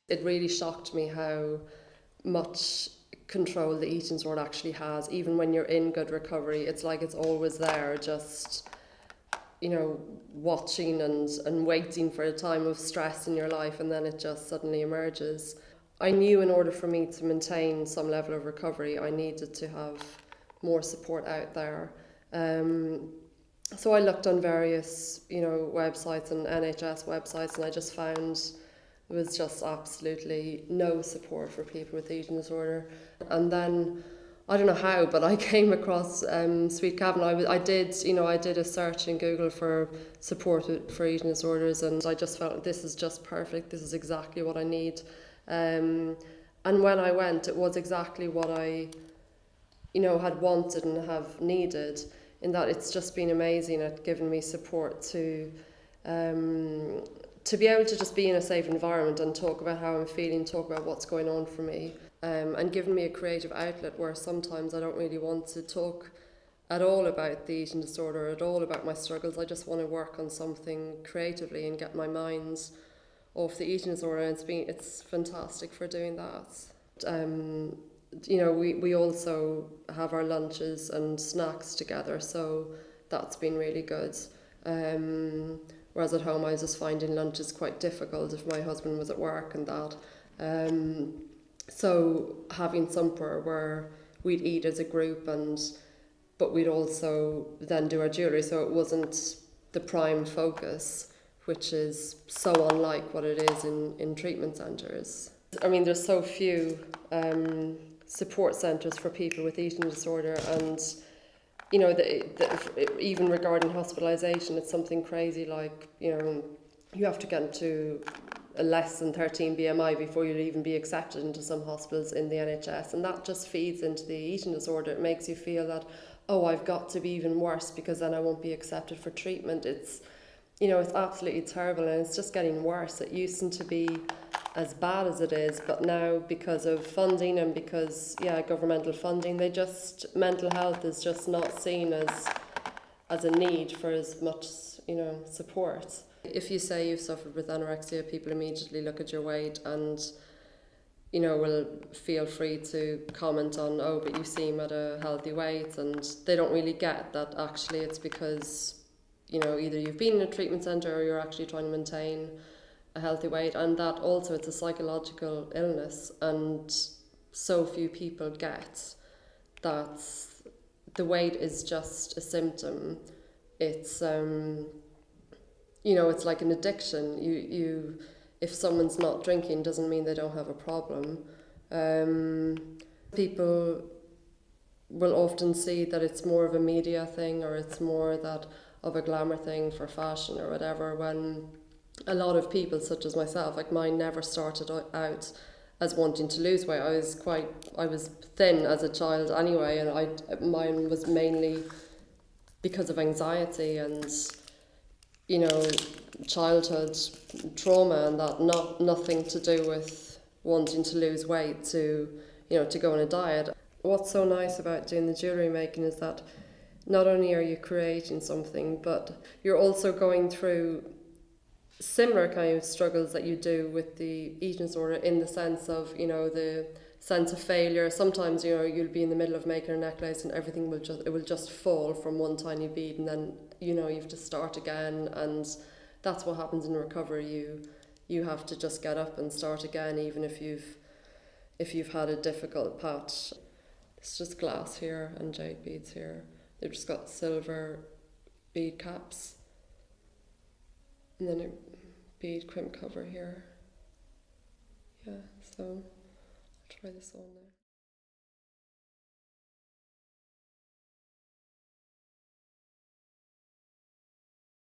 It really shocked me how much control the eating disorder actually has. Even when you're in good recovery, it's like it's always there, just, watching and waiting for a time of stress in your life, and then it just suddenly emerges. I knew in order for me to maintain some level of recovery, I needed to have more support out there. So I looked on various, websites and NHS websites, and I just found there was just absolutely no support for people with eating disorder. And then, I don't know how, but I came across Sweet Cavanagh. I did a search in Google for support for eating disorders, and I just felt this is just perfect. This is exactly what I need. And when I went, it was exactly what I, had wanted and have needed. In that, it's just been amazing at giving me support to be able to just be in a safe environment and talk about how I'm feeling, talk about what's going on for me, and given me a creative outlet where sometimes I don't really want to talk at all about the eating disorder, at all about my struggles. I just want to work on something creatively and get my mind off the eating disorder, and it's fantastic for doing that. We also have our lunches and snacks together, so that's been really good. Whereas at home I was just finding lunches quite difficult if my husband was at work and that. So having somewhere where we'd eat as a group, but we'd also then do our jewellery, so it wasn't the prime focus, which is so unlike what it is in treatment centres. I mean, there's so few support centres for people with eating disorder, and even regarding hospitalisation, it's something crazy like, you have to get into a less than 13 BMI before you'll even be accepted into some hospitals in the NHS, and that just feeds into the eating disorder. It makes you feel that, I've got to be even worse because then I won't be accepted for treatment. It's absolutely terrible, and it's just getting worse. It used to be as bad as it is, but now because of funding and because governmental funding, mental health is just not seen as a need for as much support. If you say you've suffered with anorexia, people immediately look at your weight and will feel free to comment on, but you seem at a healthy weight, and they don't really get that actually it's because either you've been in a treatment centre or you're actually trying to maintain a healthy weight, and that also it's a psychological illness, and so few people get that the weight is just a symptom. It's it's like an addiction. You if someone's not drinking doesn't mean they don't have a problem. People will often see that it's more of a media thing, or it's more that of a glamour thing for fashion or whatever, when a lot of people, such as myself, like mine, never started out as wanting to lose weight. I was thin as a child anyway, and mine was mainly because of anxiety and childhood trauma, and that nothing to do with wanting to lose weight to go on a diet. What's so nice about doing the jewellery making is that not only are you creating something, but you're also going through similar kind of struggles that you do with the eating disorder, in the sense of the sense of failure. Sometimes you'll be in the middle of making a necklace and everything will just fall from one tiny bead, and then you have to start again, and that's what happens in recovery. You have to just get up and start again, even if you've had a difficult patch. It's just glass here and jade beads here. They've just got silver bead caps, and then a bead crimp cover here. So I'll try this on now.